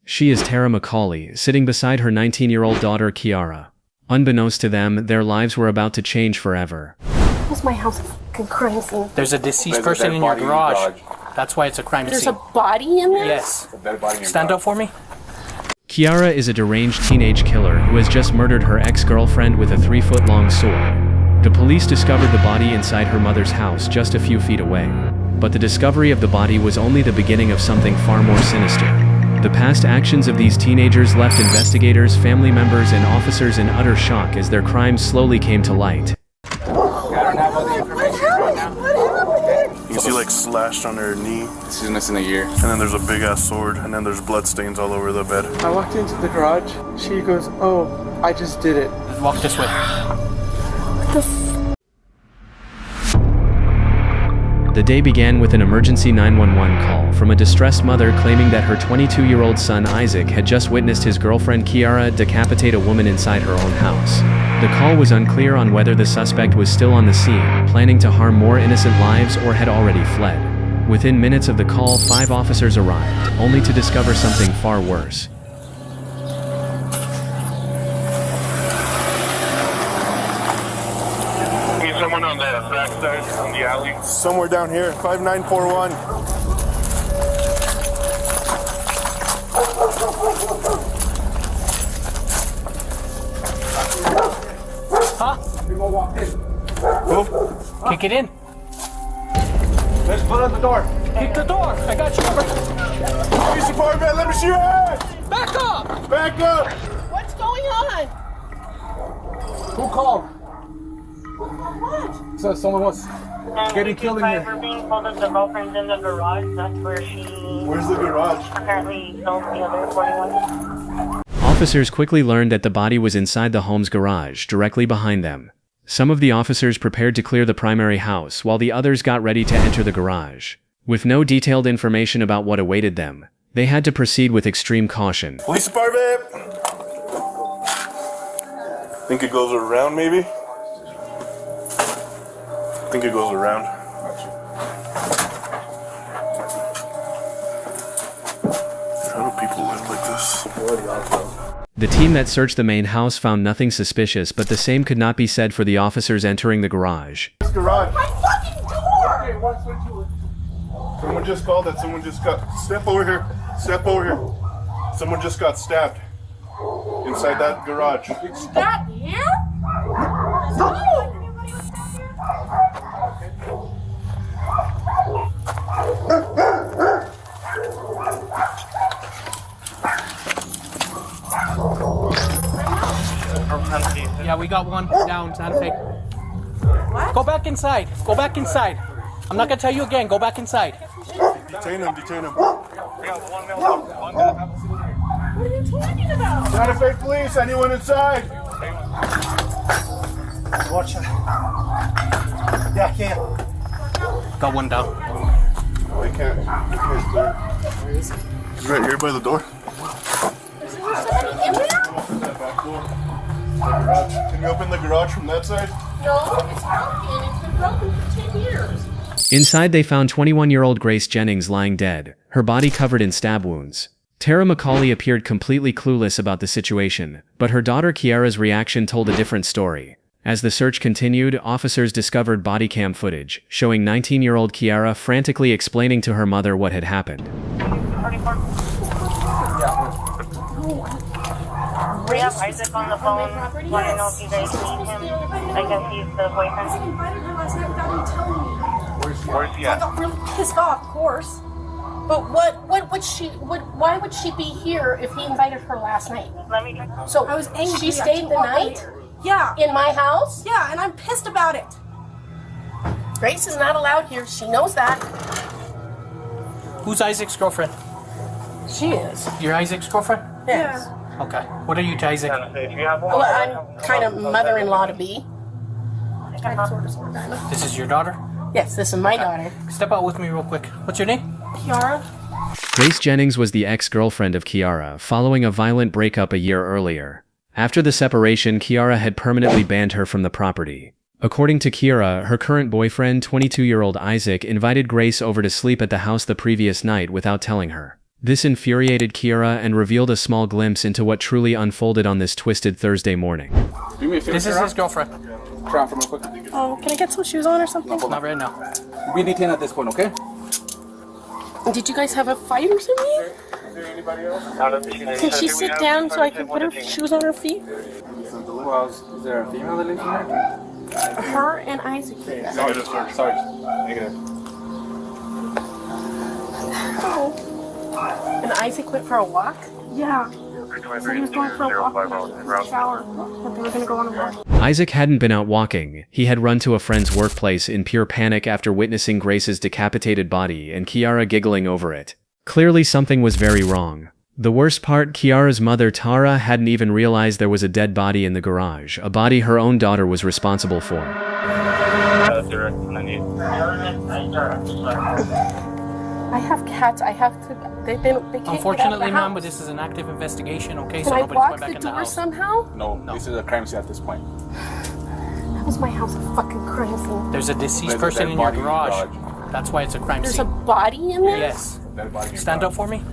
She is Tara McCauley, sitting beside her 19-year-old daughter Kiara. Unbeknownst to them, their lives were about to change forever. What's my house a fucking crime scene? There's a deceased person in your garage. That's why it's a crime scene. There's a body in there? Yes. Stand up for me. Kiara is a deranged teenage killer who has just murdered her ex-girlfriend with a 3-foot-long sword. The police discovered the body inside her mother's house just a few feet away. But the discovery of the body was only the beginning of something far more sinister. The past actions of these teenagers left investigators, family members, and officers in utter shock as their crimes slowly came to light. You can see like slashed on her knee. She's missing a ear. And then there's a big ass sword, and then there's blood stains all over the bed. I walked into the garage. She goes, "Oh, I just did it." Walk this way. The day began with an emergency 911 call from a distressed mother claiming that her 22-year-old son Isaac had just witnessed his girlfriend Kiara decapitate a woman inside her own house. The call was unclear on whether the suspect was still on the scene, planning to harm more innocent lives, or had already fled. Within minutes of the call, 5 officers arrived, only to discover something far worse. Someone on the backside on the alley. Somewhere down here, 5941. Huh? Who? Kick it in. Let's put on the door. Kick the door. I got you covered. Police department, let me see your hands! Back up! Back up! What's going on? Who called? What? So someone was getting killed in here. We're being told that the girlfriend's in the garage. That's where she Where's the garage? apparently filmed the other 41. Officers quickly learned that the body was inside the home's garage, directly behind them. Some of the officers prepared to clear the primary house, while the others got ready to enter the garage. With no detailed information about what awaited them, they had to proceed with extreme caution. Police department! Think it goes around, maybe? Think it goes around. How do people live like this? The team that searched the main house found nothing suspicious, but the same could not be said for the officers entering the garage. Garage. My fucking door! Someone just called that someone just got... Step over here. Step over here. Someone just got stabbed. Inside that garage. Is that here? No! Yeah, we got one down, Santa Fe. What? Go back inside. Go back inside. I'm not gonna tell you again. Go back inside. Detain him, detain him. What are you talking about? Santa Fe police, anyone inside? Watch out. Yeah, I can't. Got one down. They can't clear. Where is he? He's right here by the door. Is there somebody in there? That back door. The garage. Can you open the garage from that side? No, it's broken. It's been broken for 10 years. Inside they found 21-year-old Grace Jennings lying dead, her body covered in stab wounds. Tara McCauley appeared completely clueless about the situation, but her daughter Kiara's reaction told a different story. As the search continued, officers discovered bodycam footage, showing 19-year-old Kiara frantically explaining to her mother what had happened. We have Isaac on the phone. Want to know if you guys need him? I guess he's the boyfriend. I invited her last night without him telling me. Where's he I at? got really pissed off, of course. But why would she be here if he invited her last night? Let me. So I was angry. she stayed the night Yeah. in my house? Yeah, and I'm pissed about it. Grace is not allowed here. She knows that. Who's Isaac's girlfriend? She is. You're Isaac's girlfriend? Yes. Okay. What are you to Isaac? Well, I'm kind of mother-in-law to be. Kind of, sort of. This is your daughter? Yes, this is my daughter. Step out with me real quick. What's your name? Kiara? Grace Jennings was the ex-girlfriend of Kiara, following a violent breakup a year earlier. After the separation, Kiara had permanently banned her from the property. According to Kiara, her current boyfriend, 22-year-old Isaac, invited Grace over to sleep at the house the previous night without telling her. This infuriated Kiara and revealed a small glimpse into what truly unfolded on this twisted Thursday morning. This is his girlfriend. Oh, can I get some shoes on or something? Not right now. Be detained at this point, okay? Did you guys have a fight or something? Is there anybody else? Can she sit down so I can put her shoes on her feet? Well, is there a female that lives in there? Her and Isaac. Negative, sir. Sorry. Negative. Oh. And Isaac went for a walk? Yeah. So he was going for a walk in the shower. But they were going to go on a walk. Isaac hadn't been out walking. He had run to a friend's workplace in pure panic after witnessing Grace's decapitated body and Kiara giggling over it. Clearly something was very wrong. The worst part, Kiara's mother Tara hadn't even realized there was a dead body in the garage, a body her own daughter was responsible for. I have cats. I have to. They can't Unfortunately, get out ma'am, of but the this is an active investigation, okay? house. So Can I nobody's block going back the in the door house. somehow? No, this is a crime scene at this point. That was my house, a fucking crime scene. There's a deceased There's a person dead in your body in the garage. That's why it's a crime There's a scene. body in there? Yes. Dead body in your Stand garage. up for me.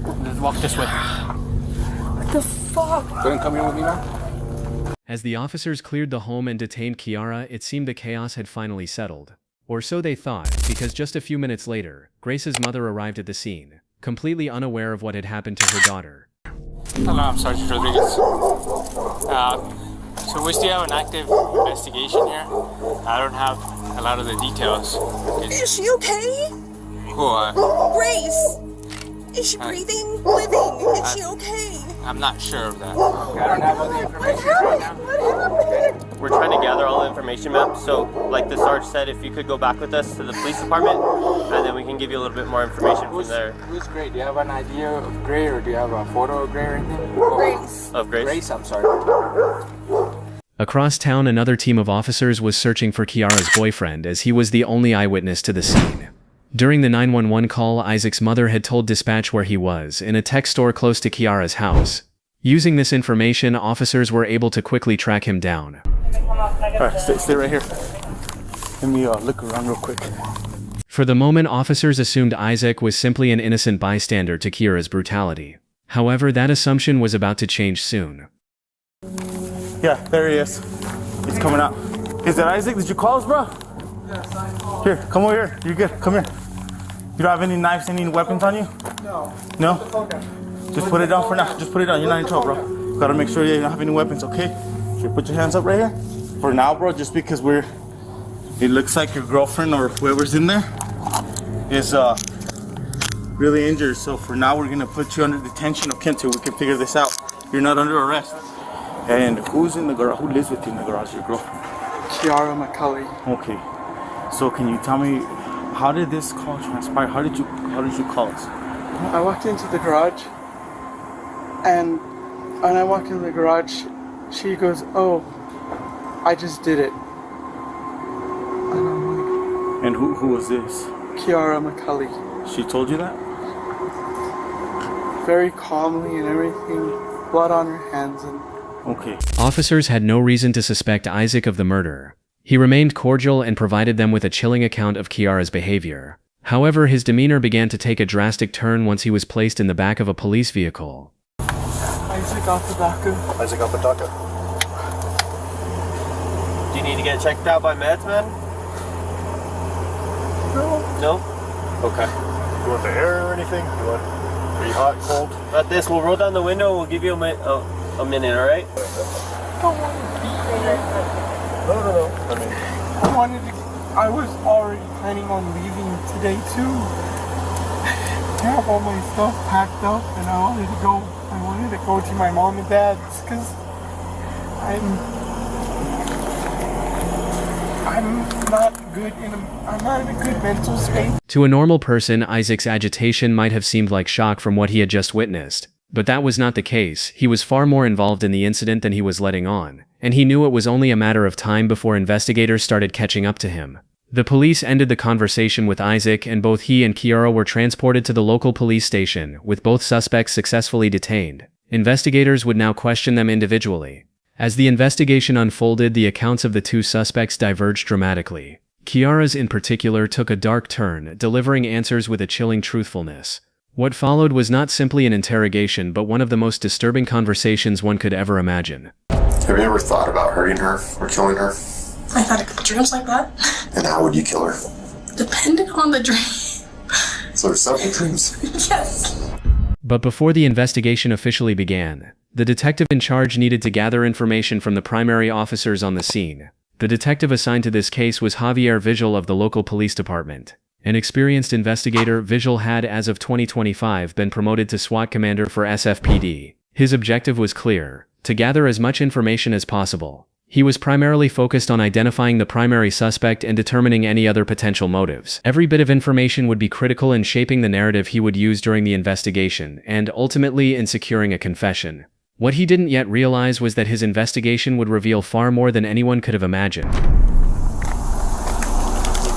Let's walk this way. What the fuck? Go ahead and come here with me, man. As the officers cleared the home and detained Kiara, it seemed the chaos had finally settled. Or so they thought, because just a few minutes later, Grace's mother arrived at the scene, completely unaware of what had happened to her daughter. Hello, I'm Sergeant Rodriguez. So we still have an active investigation here. I don't have a lot of the details. Is she okay? Who, Grace! Is she breathing? Living? Is she okay? I'm not sure of that. I don't have all the information right now. What happened? We're trying to gather all the information, ma'am. So, like the Sarge said, if you could go back with us to the police department, and then we can give you a little bit more information from there. Who's Gray? Do you have an idea of Gray, or do you have a photo of Gray or anything? Grace. Of Grace? Grace, I'm sorry. Across town, another team of officers was searching for Kiara's boyfriend as he was the only eyewitness to the scene. During the 911 call, Isaac's mother had told dispatch where he was, in a tech store close to Kiara's house. Using this information, officers were able to quickly track him down. Alright, stay right here. Let me look around real quick. For the moment, officers assumed Isaac was simply an innocent bystander to Kiara's brutality. However, that assumption was about to change soon. Yeah, there he is. He's coming out. Is that Isaac? Did you call us, bro? Here, come over here. You're good. Come here. You don't have any knives, any weapons on you? No. No? Just put it down for now. Just put it down. You're not in trouble, bro. Gotta make sure you don't have any weapons, okay? Here, put your hands up right here. For now, bro, just because it looks like your girlfriend or whoever's in there is really injured. So for now, we're gonna put you under detention, okay, until we can figure this out. You're not under arrest. And who's in the garage? Who lives with you in the garage? Your girlfriend? Kiara, my colleague. Okay. So can you tell me, how did this call transpire? How did you call us? I walked into the garage, and when I walked into the garage, she goes, "Oh, I just did it." And I'm like, And who was this? Kiara, my colleague. She told you that? Very calmly and everything, blood on her hands, and Okay. Officers had no reason to suspect Isaac of the murder. He remained cordial and provided them with a chilling account of Kiara's behavior. However, his demeanor began to take a drastic turn once he was placed in the back of a police vehicle. Isaac Apodaca. Isaac Apodaca. Do you need to get checked out by meds, man? No? Okay. You want the air or anything? Are you hot, cold? Got this. We'll roll down the window and we'll give you a minute, alright? No. I was already planning on leaving today too. I have all my stuff packed up, and I wanted to go to my mom and dad's because I'm not in a good mental state. To a normal person, Isaac's agitation might have seemed like shock from what he had just witnessed. But that was not the case. He was far more involved in the incident than he was letting on, and he knew it was only a matter of time before investigators started catching up to him. The police ended the conversation with Isaac, and both he and Kiara were transported to the local police station, with both suspects successfully detained. Investigators would now question them individually. As the investigation unfolded, the accounts of the two suspects diverged dramatically. Kiara's in particular took a dark turn, delivering answers with a chilling truthfulness. What followed was not simply an interrogation, but one of the most disturbing conversations one could ever imagine. Have you ever thought about hurting her or killing her? I've had a couple dreams like that. And how would you kill her? Depending on the dream. So there's several dreams. Yes. But before the investigation officially began, the detective in charge needed to gather information from the primary officers on the scene. The detective assigned to this case was Javier Vigil of the local police department. An experienced investigator, Vigil had, as of 2025, been promoted to SWAT commander for SFPD. His objective was clear: to gather as much information as possible. He was primarily focused on identifying the primary suspect and determining any other potential motives. Every bit of information would be critical in shaping the narrative he would use during the investigation, and ultimately in securing a confession. What he didn't yet realize was that his investigation would reveal far more than anyone could have imagined. You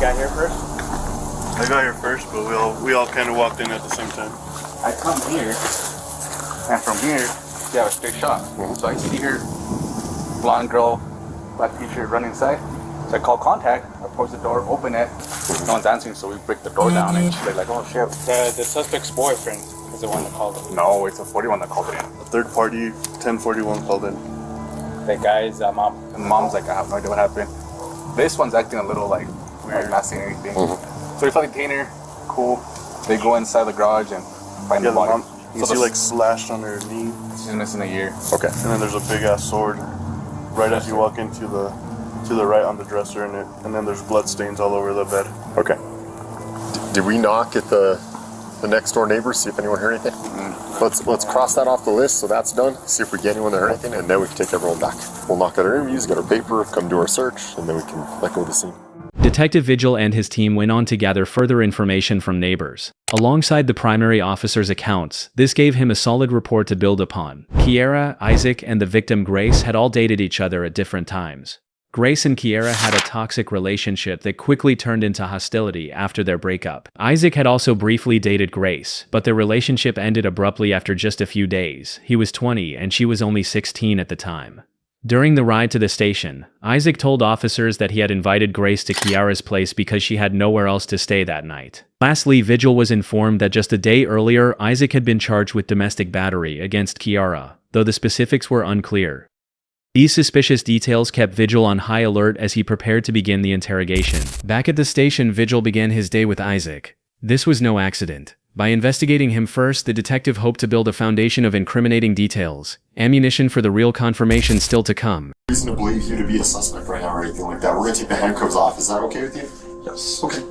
got here first? I got here first, but we all kind of walked in at the same time. I come here, and from here, you have a straight shot. So I see her, blonde girl, black t-shirt, run inside. So I call contact, I approach the door, open it. No one's answering, so we break the door down, and she's like, oh shit. The suspect's boyfriend is the one that called him. No, it's a 41 that called it in. A third party, 1041 called in. The guy's mom. And mom's like, I have no idea what happened. This one's acting a little like weird, like not saying anything. So we find the container, cool. They go inside the garage and find the body. You see like slashed on her knee. She's missing a ear. Okay. And then there's a big ass sword right as you walk into the right on the dresser, and then there's blood stains all over the bed. Okay. Did we knock at the next door neighbors, see if anyone heard anything? Let's cross that off the list, so that's done. See if we get anyone that heard anything, and then we can take everyone back. We'll knock out our interviews, get our paper, come do our search, and then we can let go of the scene. Detective Vigil and his team went on to gather further information from neighbors. Alongside the primary officer's accounts, this gave him a solid report to build upon. Kiara, Isaac, and the victim Grace had all dated each other at different times. Grace and Kiara had a toxic relationship that quickly turned into hostility after their breakup. Isaac had also briefly dated Grace, but their relationship ended abruptly after just a few days. He was 20 and she was only 16 at the time. During the ride to the station, Isaac told officers that he had invited Grace to Kiara's place because she had nowhere else to stay that night. Lastly, Vigil was informed that just a day earlier, Isaac had been charged with domestic battery against Kiara, though the specifics were unclear. These suspicious details kept Vigil on high alert as he prepared to begin the interrogation. Back at the station, Vigil began his day with Isaac. This was no accident. By investigating him first, the detective hoped to build a foundation of incriminating details, ammunition for the real confirmation still to come. Reason to believe you to be a suspect right now or anything like that. We're gonna take the handcuffs off. Is that okay with you? Yes. Okay.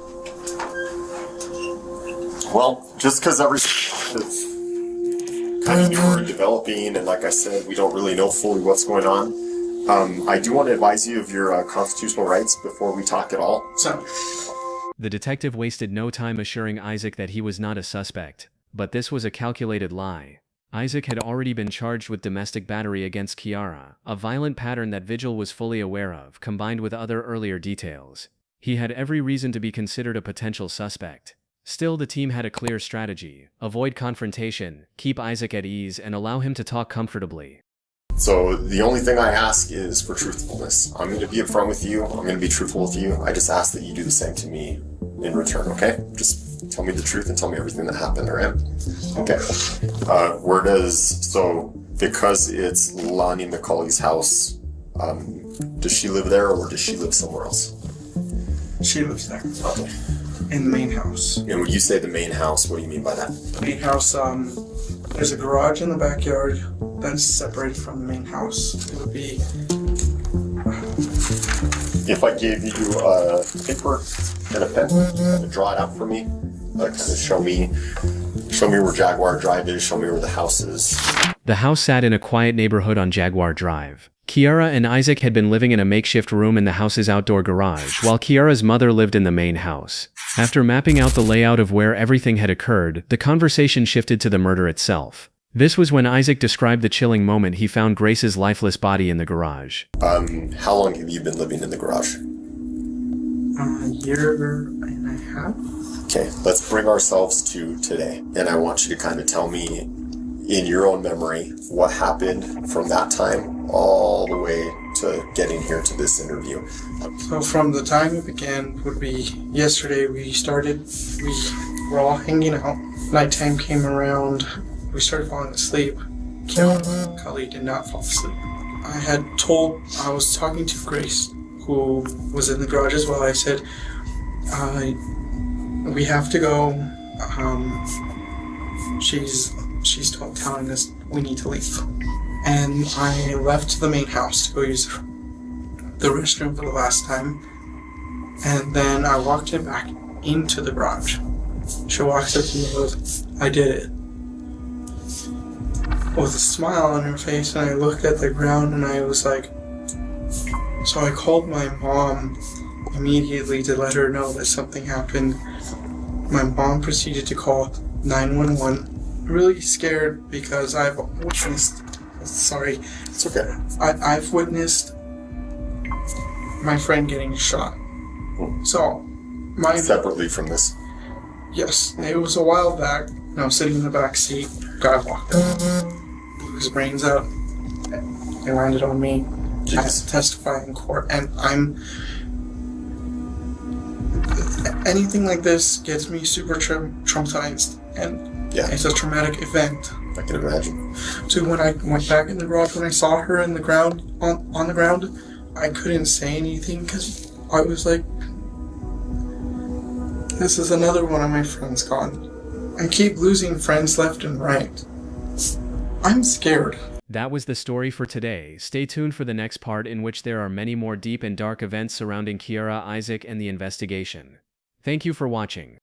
Well, just because everything is kind of new and developing, and like I said, we don't really know fully what's going on. I do want to advise you of your constitutional rights before we talk at all. The detective wasted no time assuring Isaac that he was not a suspect, but this was a calculated lie. Isaac had already been charged with domestic battery against Kiara, a violent pattern that Vigil was fully aware of, combined with other earlier details. He had every reason to be considered a potential suspect. Still, the team had a clear strategy: avoid confrontation, keep Isaac at ease, and allow him to talk comfortably. So the only thing I ask is for truthfulness. I'm going to be upfront with you. I'm going to be truthful with you. I just ask that you do the same to me in return, okay? Just tell me the truth and tell me everything that happened, all right? Okay. Because it's Lonnie McCauley's house, does she live there or does she live somewhere else? She lives there. Okay. In the main house. And when you say the main house, what do you mean by that? The main house, there's a garage in the backyard that's separated from the main house. It would be... If I gave you a paper and a pen to draw it out for me, kind of show me where Jaguar Drive is, show me where the house is. The house sat in a quiet neighborhood on Jaguar Drive. Kiara and Isaac had been living in a makeshift room in the house's outdoor garage, while Kiara's mother lived in the main house. After mapping out the layout of where everything had occurred, the conversation shifted to the murder itself. This was when Isaac described the chilling moment he found Grace's lifeless body in the garage. How long have you been living in the garage? A year and a half. Okay, let's bring ourselves to today. And I want you to kind of tell me, in your own memory, what happened from that time all the way to getting here to this interview. So from the time it began would be yesterday. We were all hanging out. Nighttime came around. We started falling asleep. Kali did not fall asleep. I was talking to Grace, who was in the garage as well. I said, we have to go. She's telling us we need to leave. And I left the main house to go use the restroom for the last time. And then I walked her back into the garage. She walks up to me and goes, I did it. With a smile on her face, and I looked at the ground and I was like, so I called my mom immediately to let her know that something happened. My mom proceeded to call 911. Really scared because I've witnessed, sorry, it's okay. I've witnessed my friend getting shot. So, separately from this? Yes, it was a while back. I was sitting in the back seat. Guy walked up, blew his brains out. They landed on me. I had to testify in court, and anything like this gets me super traumatized, and it's a traumatic event. I can imagine. So when I went back in the garage, when I saw her in the ground, on the ground, I couldn't say anything because I was like, this is another one of my friends gone. I keep losing friends left and right. I'm scared. That was the story for today. Stay tuned for the next part, in which there are many more deep and dark events surrounding Kiara, Isaac, and the investigation. Thank you for watching.